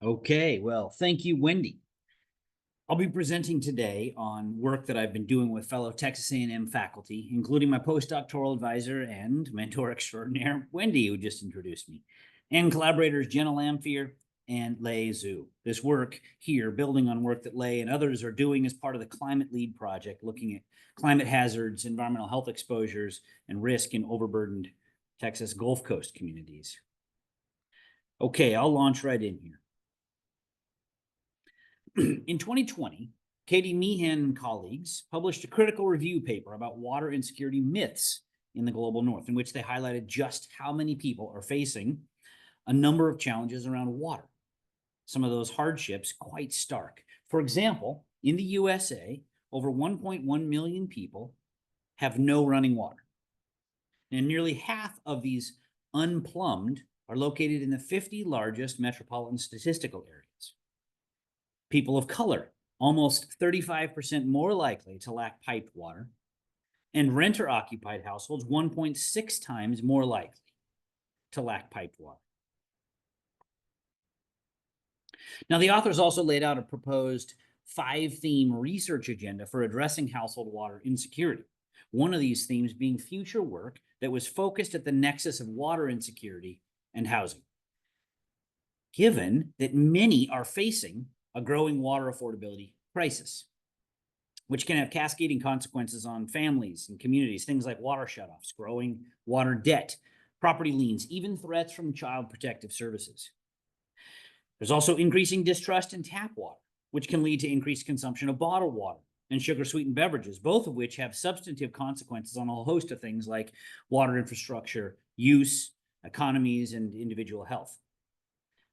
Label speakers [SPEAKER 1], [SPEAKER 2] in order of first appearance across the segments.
[SPEAKER 1] Okay, well, thank you, Wendy. I'll be presenting today on work that I've been doing with fellow Texas A&M faculty, including my postdoctoral advisor and mentor extraordinaire, Wendy, who just introduced me, and collaborators Jenna Lamphere and Lei Zhu. This work here, building on work that Lei and others are doing as part of the Climate Lead Project, looking at climate hazards, environmental health exposures, and risk in overburdened Texas Gulf Coast communities. Okay, I'll launch right in here. In 2020, Katie Meehan and colleagues published a critical review paper about water insecurity myths in the global north, in which they highlighted just how many people are facing a number of challenges around water. Some of those hardships quite stark. For example, in the USA, over 1.1 million people have no running water. And nearly half of these unplumbed are located in the 50 largest metropolitan statistical areas. People of color, almost 35% more likely to lack piped water, and renter-occupied households, 1.6 times more likely to lack piped water. Now, the authors also laid out a proposed 5-theme research agenda for addressing household water insecurity. One of these themes being future work that was focused at the nexus of water insecurity and housing. Given that many are facing a growing water affordability crisis, which can have cascading consequences on families and communities, things like water shutoffs, growing water debt, property liens, even threats from child protective services. There's also increasing distrust in tap water, which can lead to increased consumption of bottled water and sugar-sweetened beverages, both of which have substantive consequences on a whole host of things like water infrastructure, use, economies, and individual health.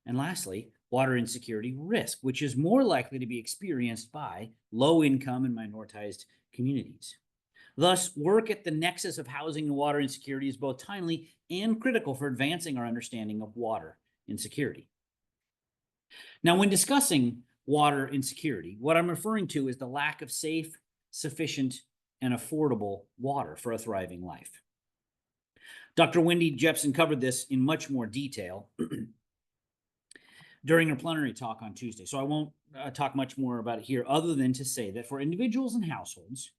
[SPEAKER 1] And lastly, water insecurity risk, which is more likely to be experienced by low-income and minoritized communities. Thus, work at the nexus of housing and water insecurity is both timely and critical for advancing our understanding of water insecurity. Now, when discussing water insecurity, what I'm referring to is the lack of safe, sufficient, and affordable water for a thriving life. Dr. Wendy Jepson covered this in much more detail during her plenary talk on Tuesday, so I won't talk much more about it here, other than to say that for individuals and households,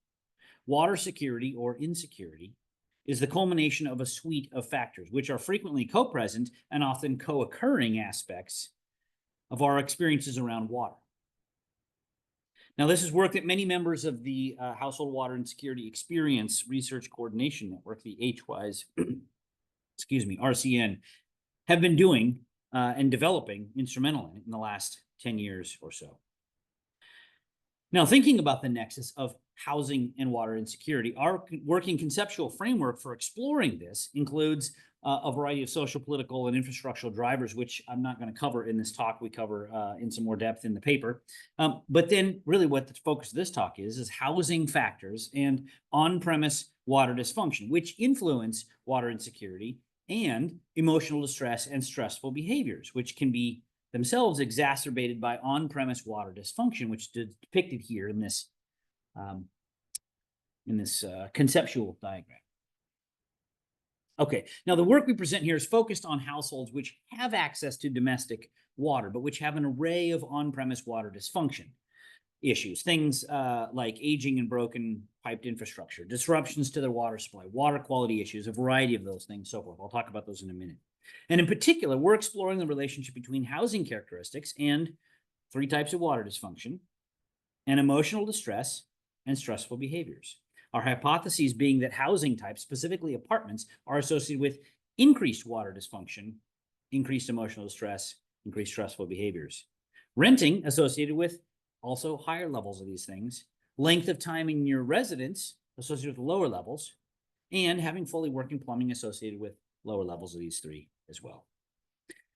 [SPEAKER 1] water security or insecurity is the culmination of a suite of factors, which are frequently co-present and often co-occurring aspects of our experiences around water. Now, this is work that many members of the Household Water Insecurity Experience Research Coordination Network, the HWISE-RCN, have been doing and developing instrumental in the last 10 years or so. Now, thinking about the nexus of housing and water insecurity, our working conceptual framework for exploring this includes a variety of social, political, and infrastructural drivers, which I'm not going to cover in this talk. We cover in some more depth in the paper. But then really what the focus of this talk is housing factors and on-premise water dysfunction, which influence water insecurity and emotional distress and stressful behaviors, which can be themselves exacerbated by on-premise water dysfunction, which is depicted here in this conceptual diagram. Okay, now the work we present here is focused on households which have access to domestic water, but which have an array of on-premise water dysfunction issues, things like aging and broken piped infrastructure, disruptions to their water supply, water quality issues, a variety of those things, so forth. I'll talk about those in a minute. And in particular, we're exploring the relationship between housing characteristics and 3 types of water dysfunction, and emotional distress and stressful behaviors. Our hypotheses being that housing types, specifically apartments, are associated with increased water dysfunction, increased emotional distress, increased stressful behaviors. Renting associated with also higher levels of these things, length of time in your residence associated with lower levels, and having fully working plumbing associated with lower levels of these 3 as well.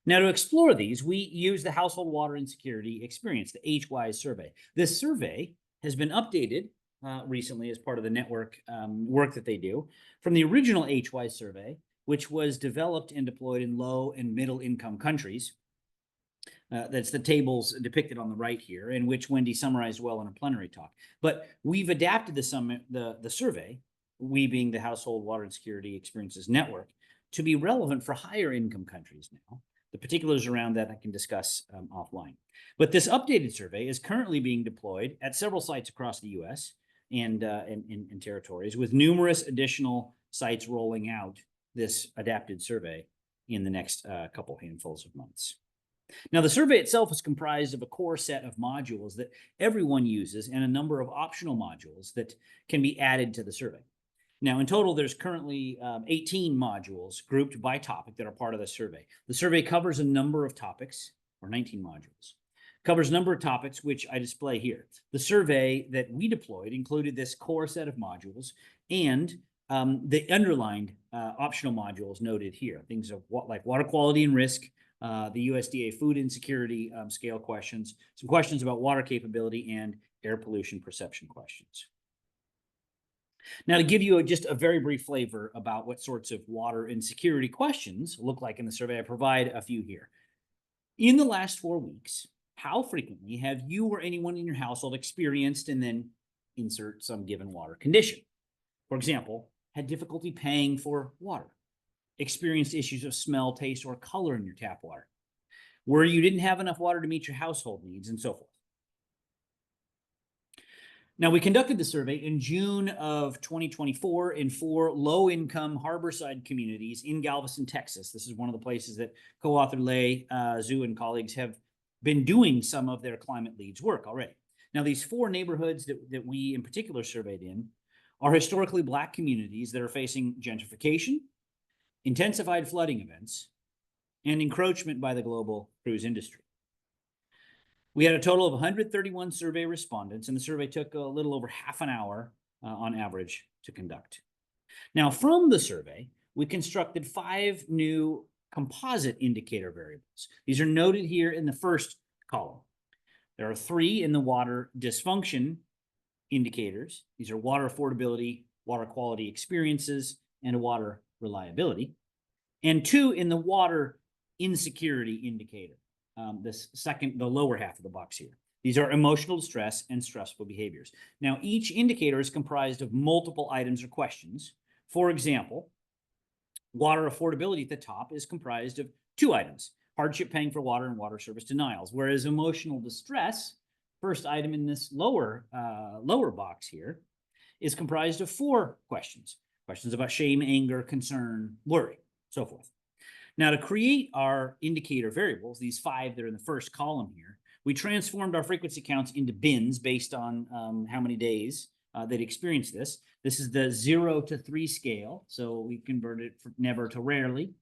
[SPEAKER 1] Now, to explore these, we use the Household Water Insecurity Experience, the HWISE survey. This survey has been updated recently as part of the network work that they do from the original HWISE survey, which was developed and deployed in low and middle income countries. That's the tables depicted on the right here, in which Wendy summarized well in a plenary talk. But we've adapted the survey, we being the Household Water Insecurity Experiences Network, to be relevant for higher income countries now, The particulars around that I can discuss offline. But this updated survey is currently being deployed at several sites across the U.S. and territories, with numerous additional sites rolling out this adapted survey in the next couple handfuls of months. Now, the survey itself is comprised of a core set of modules that everyone uses and a number of optional modules that can be added to the survey. Now, in total, there's currently 18 modules grouped by topic that are part of the survey. The survey covers a number of topics, or 19 modules, covers a number of topics, which I display here. The survey that we deployed included this core set of modules and the underlined optional modules noted here, things of like water quality and risk, the USDA food insecurity scale questions, some questions about water capability, and air pollution perception questions. Now, to give you just a very brief flavor about what sorts of water insecurity questions look like in the survey, I provide a few here. In the last 4 weeks, how frequently have you or anyone in your household experienced, and then insert some given water condition? For example, had difficulty paying for water, experienced issues of smell, taste, or color in your tap water, where you didn't have enough water to meet your household needs, and so forth. Now, we conducted the survey in June of 2024 in 4 low-income harborside communities in Galveston, Texas. This is one of the places that co-author Lei Zhu and colleagues have been doing some of their climate leads work already. Now, these 4 neighborhoods that we in particular surveyed in are historically Black communities that are facing gentrification, intensified flooding events, and encroachment by the global cruise industry. We had a total of 131 survey respondents, and the survey took a little over half an hour on average to conduct. Now, from the survey, we constructed 5 new composite indicator variables. These are noted here in the first column. There are 3 in the water dysfunction indicators. These are water affordability, water quality experiences, and water reliability. And 2 in the water insecurity indicator. The lower half of the box here. These are emotional distress and stressful behaviors. Now, each indicator is comprised of multiple items or questions. For example, water affordability at the top is comprised of 2 items: hardship paying for water and water service denials, whereas emotional distress, first item in this lower box here, is comprised of 4 questions. Questions about shame, anger, concern, worry, so forth. Now, to create our indicator variables, these 5 that are in the first column here, we transformed our frequency counts into bins based on how many days they'd experienced this. This is the 0 to 3 scale, so we converted it from never to rarely,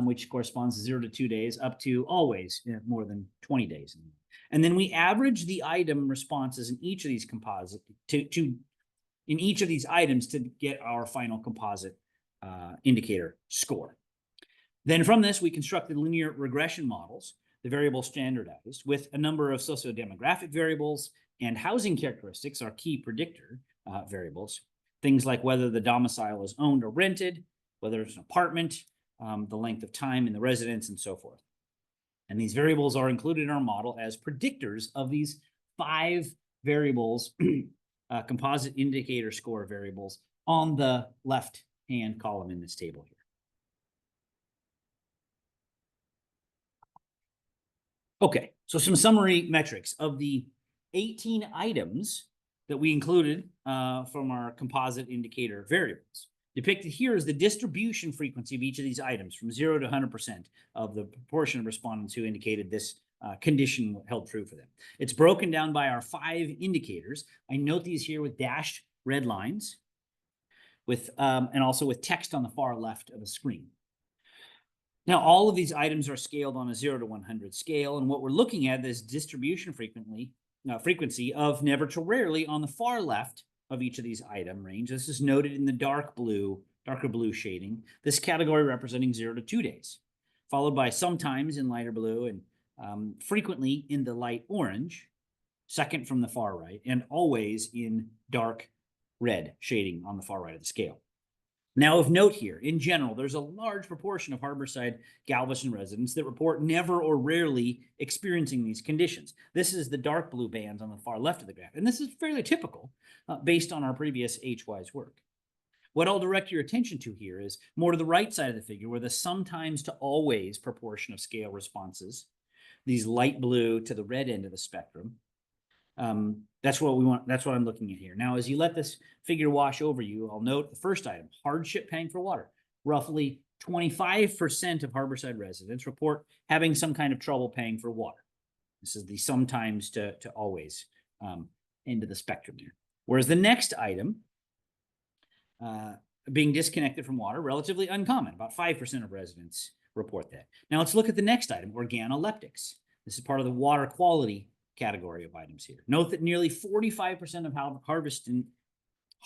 [SPEAKER 1] which corresponds to 0 to 2 days, up to always more than 20 days. And then we average the item responses in each of these composite in each of these items to get our final composite indicator score. Then from this, we constructed linear regression models, the variable standardized, with a number of sociodemographic variables, and housing characteristics are key predictor variables. Things like whether the domicile is owned or rented, whether it's an apartment, the length of time in the residence, and so forth. And these variables are included in our model as predictors of these 5 variables, composite indicator score variables, on the left-hand column in this table here. Okay, so some summary metrics of the 18 items that we included from our composite indicator variables. Depicted here is the distribution frequency of each of these items from 0 to 100% of the proportion of respondents who indicated this condition held true for them. It's broken down by our 5 indicators. I note these here with dashed red lines, and also with text on the far left of the screen. Now, all of these items are scaled on a 0 to 100 scale, and what we're looking at is distribution frequency of never to rarely on the far left of each of these item range. This is noted in the darker blue shading, this category representing 0 to 2 days, followed by sometimes in lighter blue and frequently in the light orange, second from the far right, and always in dark red shading on the far right of the scale. Now, of note here, in general, there's a large proportion of harborside Galveston residents that report never or rarely experiencing these conditions. This is the dark blue bands on the far left of the graph, and this is fairly typical based on our previous HWISE work. What I'll direct your attention to here is more to the right side of the figure, where the sometimes to always proportion of scale responses, these light blue to the red end of the spectrum. That's what we want. That's what I'm looking at here. Now, as you let this figure wash over you, I'll note the first item, hardship paying for water. Roughly 25% of harborside residents report having some kind of trouble paying for water. This is the sometimes to always end of the spectrum here. Whereas the next item, being disconnected from water, relatively uncommon. About 5% of residents report that. Now let's look at the next item, organoleptics. This is part of the water quality category of items here. Note that nearly 45% of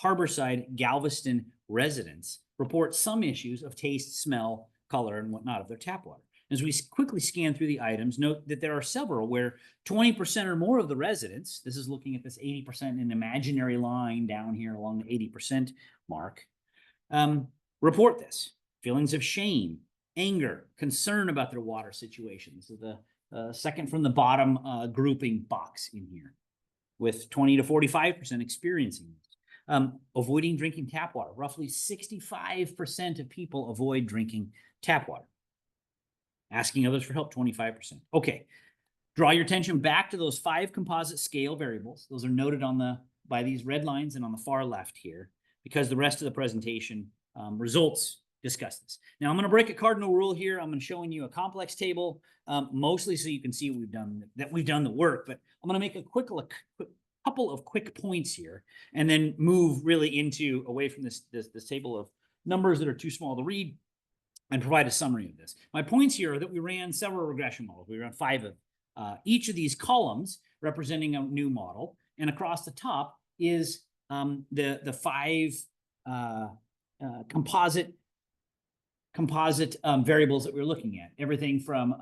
[SPEAKER 1] harborside Galveston residents report some issues of taste, smell, color, and whatnot of their tap water. As we quickly scan through the items, note that there are several where 20% or more of the residents, this is looking at this 80% in imaginary line down here along the 80% mark, report this. Feelings of shame, anger, concern about their water situation. This is the second from the bottom grouping box in here, with 20 to 45% experiencing this. Avoiding drinking tap water. Roughly 65% of people avoid drinking tap water. Asking others for help, 25%. Okay, draw your attention back to those 5 composite scale variables. Those are noted on by these red lines and on the far left here, because the rest of the presentation results discuss this. Now, I'm going to break a cardinal rule here. I'm going to showing you a complex table, mostly so you can see we've done the work, but I'm going to make a couple of quick points here, and then move really into away from this table of numbers that are too small to read, and provide a summary of this. My points here are that we ran several regression models. We ran 5 of each of these columns representing a new model, and across the top is the 5 composite variables that we're looking at. Everything from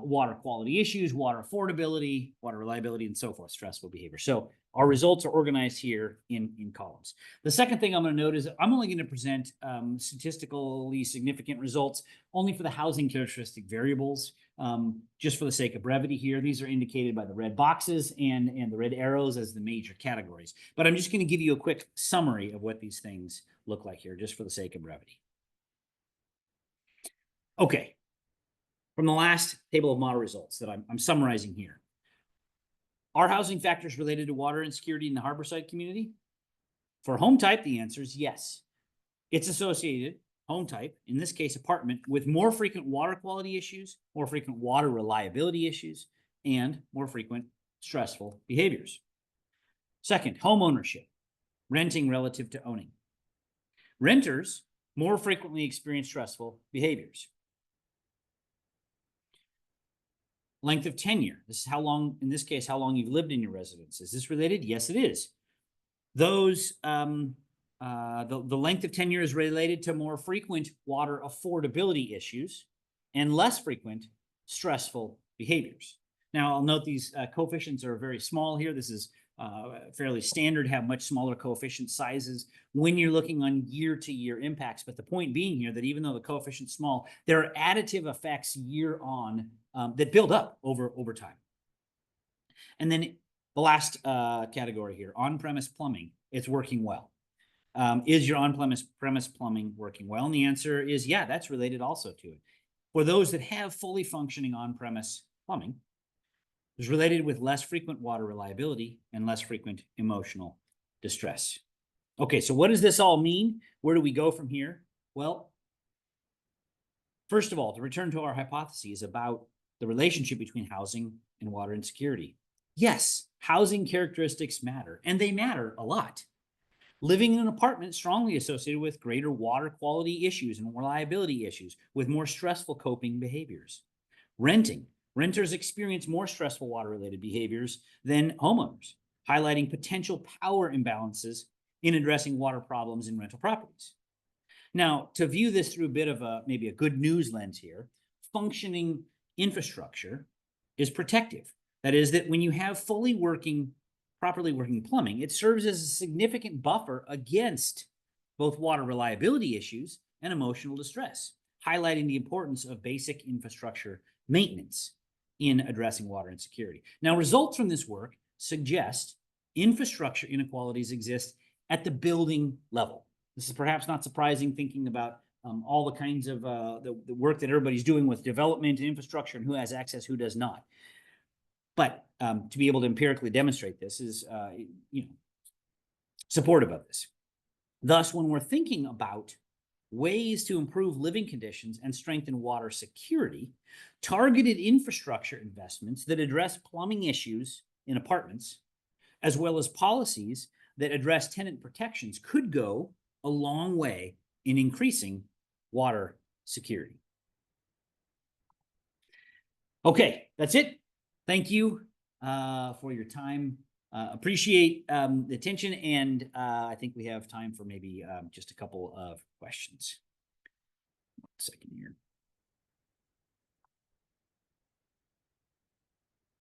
[SPEAKER 1] water quality issues, water affordability, water reliability, and so forth, stressful behavior. So our results are organized here in columns. The second thing I'm going to note is I'm only going to present statistically significant results only for the housing characteristic variables, just for the sake of brevity here. These are indicated by the red boxes and the red arrows as the major categories. But I'm just going to give you a quick summary of what these things look like here, just for the sake of brevity. Okay, from the last table of model results that I'm summarizing here. Are housing factors related to water insecurity in the harborside community? For home type, the answer is yes. It's associated, home type, in this case apartment, with more frequent water quality issues, more frequent water reliability issues, and more frequent stressful behaviors. Second, home ownership, renting relative to owning. Renters more frequently experience stressful behaviors. Length of tenure. This is how long, in this case, how long you've lived in your residence. Is this related? Yes, it is. Those, the length of tenure is related to more frequent water affordability issues and less frequent stressful behaviors. Now, I'll note these coefficients are very small here. This is fairly standard, have much smaller coefficient sizes when you're looking on year-to-year impacts. But the point being here that even though the coefficient's small, there are additive effects year on that build up over time. And then the last category here, on-premise plumbing, it's working well. Is your on-premise plumbing working well? And the answer is, yeah, that's related also to it. For those that have fully functioning on-premise plumbing, is related with less frequent water reliability and less frequent emotional distress. Okay, so what does this all mean? Where do we go from here? Well, first of all, to return to our hypotheses about the relationship between housing and water insecurity. Yes, housing characteristics matter, and they matter a lot. Living in an apartment is strongly associated with greater water quality issues and reliability issues, with more stressful coping behaviors. Renters experience more stressful water-related behaviors than homeowners, highlighting potential power imbalances in addressing water problems in rental properties. Now, to view this through a bit of maybe a good news lens here, functioning infrastructure is protective. That is, that when you have properly working plumbing, it serves as a significant buffer against both water reliability issues and emotional distress, highlighting the importance of basic infrastructure maintenance in addressing water insecurity. Now, results from this work suggest infrastructure inequalities exist at the building level. This is perhaps not surprising, thinking about all the kinds of the work that everybody's doing with development and infrastructure and who has access, who does not. But to be able to empirically demonstrate this is, supportive of this. Thus, when we're thinking about ways to improve living conditions and strengthen water security, targeted infrastructure investments that address plumbing issues in apartments, as well as policies that address tenant protections, could go a long way in increasing water security. Okay, that's it. Thank you for your time. Appreciate the attention, and I think we have time for maybe just a couple of questions. 1 second here.